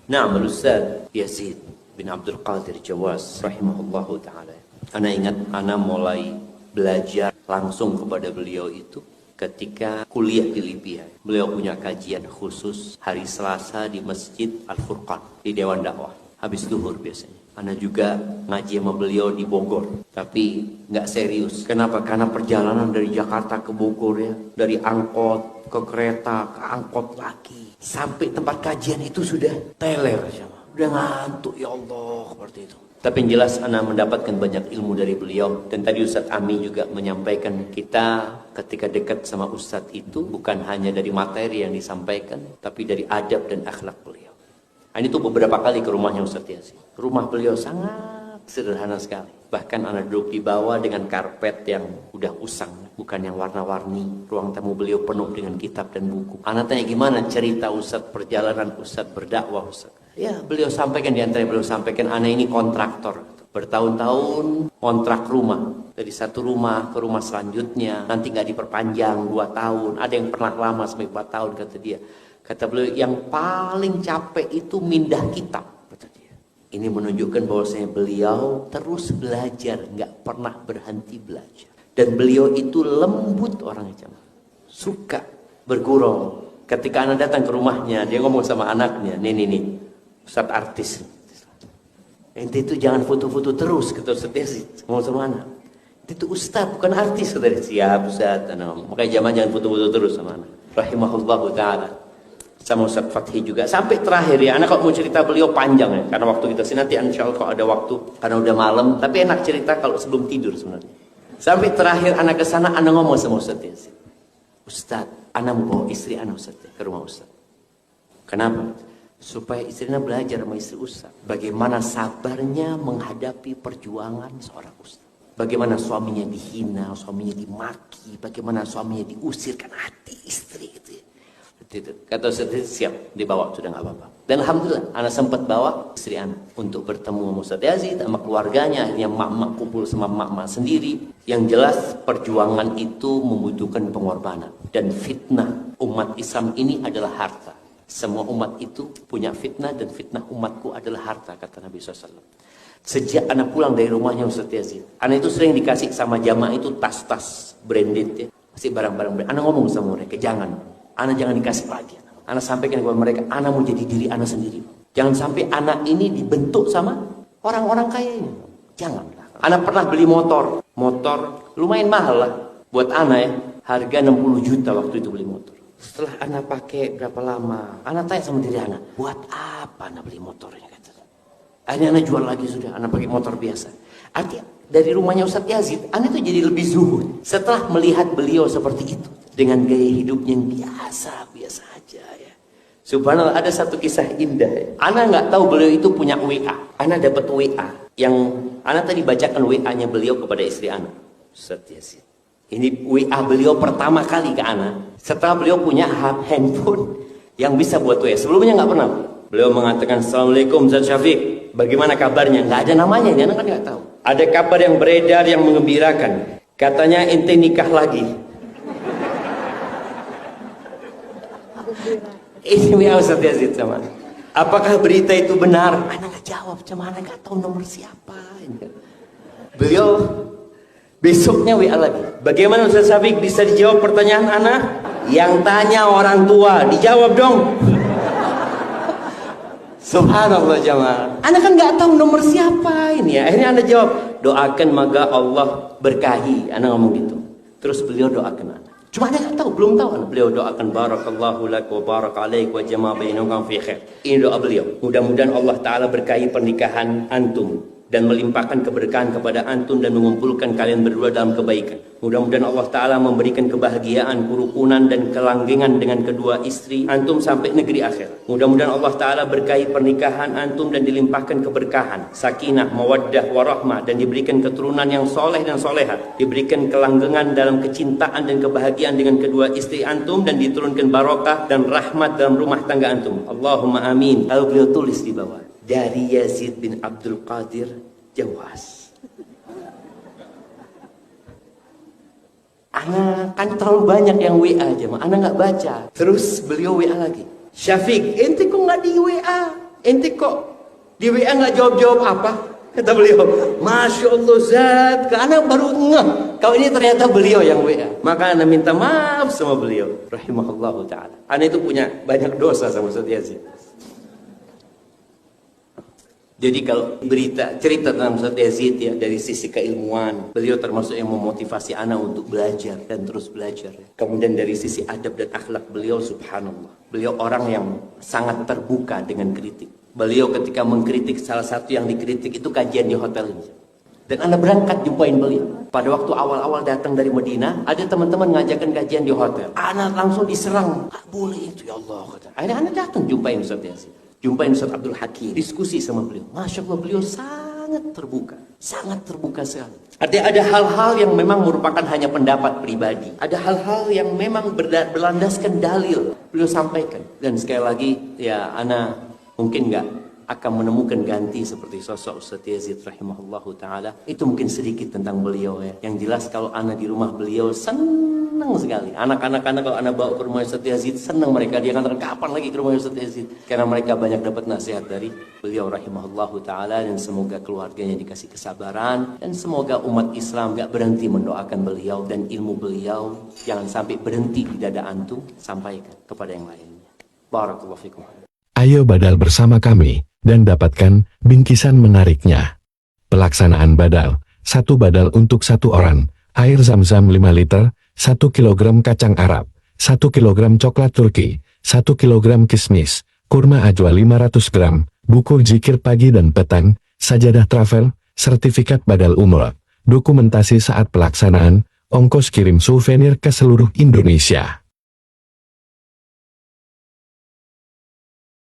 Nah, Ustaz Yazid bin Abdul Qadir Jawas rahimahullahu ta'ala. Ana ingat ana mulai belajar langsung kepada beliau itu ketika kuliah di Libya. Beliau punya kajian khusus hari Selasa di Masjid Al-Furqan di Dewan Dakwah. Habis zuhur biasanya. Ana juga ngaji sama beliau di Bogor. Tapi nggak serius. Kenapa? Karena perjalanan dari Jakarta ke Bogor ya. Dari angkot ke kereta, ke angkot lagi. Sampai tempat kajian itu sudah teler. Udah ngantuk ya Allah seperti itu. Tapi yang jelas ana mendapatkan banyak ilmu dari beliau. Dan tadi Ustadz Ami juga menyampaikan kita ketika dekat sama Ustadz itu bukan hanya dari materi yang disampaikan, tapi dari adab dan akhlak beliau. Ini tuh beberapa kali ke rumahnya Ustadz Yazid. Rumah beliau sangat sederhana sekali. Bahkan ana duduk di bawah dengan karpet yang udah usang, bukan yang warna-warni. Ruang tamu beliau penuh dengan kitab dan buku. Ana tanya gimana cerita Ustadz, perjalanan Ustadz berdakwah Ustadz. Ya, beliau sampaikan, di antara beliau sampaikan, ana ini kontraktor. Bertahun-tahun kontrak rumah. Dari satu rumah ke rumah selanjutnya. Nanti nggak diperpanjang 2 tahun. Ada yang pernah lama sampai 4 tahun kata dia. Kata beliau, yang paling capek itu mindah kitab. Kata dia. Ini menunjukkan bahwasanya beliau terus belajar. Nggak pernah berhenti belajar. Dan beliau itu lembut orangnya. Suka bergurau. Ketika anak datang ke rumahnya, dia ngomong sama anaknya. Nih. Ustadz artis. Ente itu jangan foto-foto terus, kata Ustadz Yazid. Ngomong sama anak. Itu Ustadz, bukan artis. Kata dia, siap Ustadz. Makanya jangan foto-foto terus sama anak. Rahimahullahu ta'ala. Sama Ustadz Fathi juga. Sampai terakhir ya, anak kalau mau cerita beliau panjang ya. Karena waktu kita sini nanti insya Allah kalau ada waktu. Karena udah malam. Tapi enak cerita kalau sebelum tidur sebenarnya. Sampai terakhir anak ke sana, anak ngomong sama Ustadz Yazid. Ustadz, anak mau bawa istri anak Ustadz ke rumah Ustadz. Kenapa? Supaya istrinya belajar sama istri Ustadz. Bagaimana sabarnya menghadapi perjuangan seorang Ustadz. Bagaimana suaminya dihina, suaminya dimaki. Bagaimana suaminya diusir, kan hati istri gitu ya. Kata Ustadz, siap, dibawa, sudah gak apa-apa. Dan Alhamdulillah, anak sempat bawa istri anak untuk bertemu sama Ustadz Yazid, sama keluarganya. Akhirnya mak-mak kumpul sama mak-mak sendiri. Yang jelas, perjuangan itu membutuhkan pengorbanan. Dan fitnah umat Islam ini adalah harta. Semua umat itu punya fitnah, dan fitnah umatku adalah harta, kata Nabi SAW. Sejak anak pulang dari rumahnya Ustadz Yazid, anak itu sering dikasih sama jamaah itu tas-tas branded ya, kasih barang-barang branded. Anak ngomong sama mereka, jangan, anak jangan dikasih lagi. Anak sampaikan kepada mereka, anak mau jadi diri anak sendiri. Jangan sampai anak ini dibentuk sama orang-orang kaya ini. Janganlah. Anak pernah beli motor lumayan mahal lah buat anak ya, harga 60 juta waktu itu beli motor. Setelah anak pakai berapa lama, anak tanya sama diri anak, buat apa anak beli motornya? Akhirnya anak jual lagi sudah, anak pakai motor biasa. Artinya dari rumahnya Ustadz Yazid, anak itu jadi lebih zuhud. Setelah melihat beliau seperti itu, dengan gaya hidupnya yang biasa aja ya. Subhanallah, ada satu kisah indah ya. Anak nggak tahu beliau itu punya WA. Anak dapat WA, yang anak tadi bacakan WA-nya beliau kepada istri anak, Ustadz Yazid. Ini WA beliau pertama kali ke anak. Setelah beliau punya handphone yang bisa buat WA. Sebelumnya nggak pernah. Beliau mengatakan, Assalamualaikum Ustadz Syafiq. Bagaimana kabarnya? Nggak ada namanya. Dia kan nggak tahu. Ada kabar yang beredar yang mengembirakan. Katanya ente nikah lagi. Ini WA Ustadz Yazid sama. Apakah berita itu benar? Anak nggak jawab. Cuma anak nggak tahu nomor siapa. Beliau besoknya WA lagi. Bagaimana Ustadz Syafiq, bisa dijawab pertanyaan anak? Yang tanya orang tua, dijawab dong. Subhanallah jamaah. Anak kan nggak tahu nomor siapa ini ya. Akhirnya anak jawab, doakan maka Allah berkahi. Anak ngomong gitu. Terus beliau doakan anak. Cuma anak nggak tahu, belum tahu anak. Beliau doakan barakallahu lak wa barak alaik wa jama'a bainakum fi khair. Ini doa beliau. Mudah-mudahan Allah Ta'ala berkahi pernikahan antum dan melimpahkan keberkahan kepada antum dan mengumpulkan kalian berdua dalam kebaikan. Mudah-mudahan Allah Ta'ala memberikan kebahagiaan, kerukunan dan kelanggengan dengan kedua istri antum sampai negeri akhir. Mudah-mudahan Allah Ta'ala berkahi pernikahan antum dan dilimpahkan keberkahan, sakinah, mawaddah, warahmah, dan diberikan keturunan yang soleh dan solehat. Diberikan kelanggengan dalam kecintaan dan kebahagiaan dengan kedua istri antum dan diturunkan barokah dan rahmat dalam rumah tangga antum. Allahumma amin. Lalu beliau tulis di bawah, dari Yazid bin Abdul Qadir Jawas. Anak kan terlalu banyak yang WA aja, anak nggak baca. Terus beliau WA lagi, Syafiq, ente kok nggak di WA? ente kok di WA nggak jawab-jawab apa? Kata beliau, Masya Allah Zat, karena baru ngeh kalau ini ternyata beliau yang WA. Maka ana minta maaf sama beliau, rahimahullah ta'ala. Ana itu punya banyak dosa sama Ustaz Yazid. Jadi kalau cerita tentang Ustaz Yazid ya, dari sisi keilmuan, beliau termasuk yang memotivasi ana untuk belajar dan terus belajar. Kemudian dari sisi adab dan akhlak beliau, subhanallah, beliau orang yang sangat terbuka dengan kritik. Beliau ketika mengkritik, salah satu yang dikritik itu kajian di hotel ini. Dan ana berangkat jumpain beliau. Pada waktu awal-awal datang dari Madinah, ada teman-teman ngajakan kajian di hotel. Ana langsung diserang. "Ah, boleh itu ya Allah," kata. Akhirnya ana datang jumpain Ustaz Yazid. Jumpain Ustaz Abdul Hakim. Diskusi sama beliau. Masya Allah, beliau sangat terbuka. Sangat terbuka sekali. Ada hal-hal yang memang merupakan hanya pendapat pribadi. Ada hal-hal yang memang berlandaskan dalil. Beliau sampaikan. Dan sekali lagi, ya ana mungkin nggak akan menemukan ganti seperti sosok Ustaz Yazid rahimahullahu ta'ala. Itu mungkin sedikit tentang beliau ya. Yang jelas kalau ana di rumah beliau senang sekali. Anak-anak kalau ana bawa ke rumah Ustaz Yazid, senang mereka. Dia katakan kapan lagi ke rumah Ustaz Yazid. Karena mereka banyak dapat nasihat dari beliau rahimahullahu ta'ala. Dan semoga keluarganya dikasih kesabaran. Dan semoga umat Islam nggak berhenti mendoakan beliau. Dan ilmu beliau jangan sampai berhenti di dada antum. Sampaikan kepada yang lainnya. Barakallahu fikum. Ayo badal bersama kami, dan dapatkan bingkisan menariknya. Pelaksanaan badal, 1 badal untuk 1 orang, air zam-zam 5 liter, 1 kilogram kacang Arab, 1 kilogram coklat Turki, 1 kilogram kismis, kurma ajwa 500 gram, buku zikir pagi dan petang, sajadah travel, sertifikat badal umroh, dokumentasi saat pelaksanaan, ongkos kirim souvenir ke seluruh Indonesia.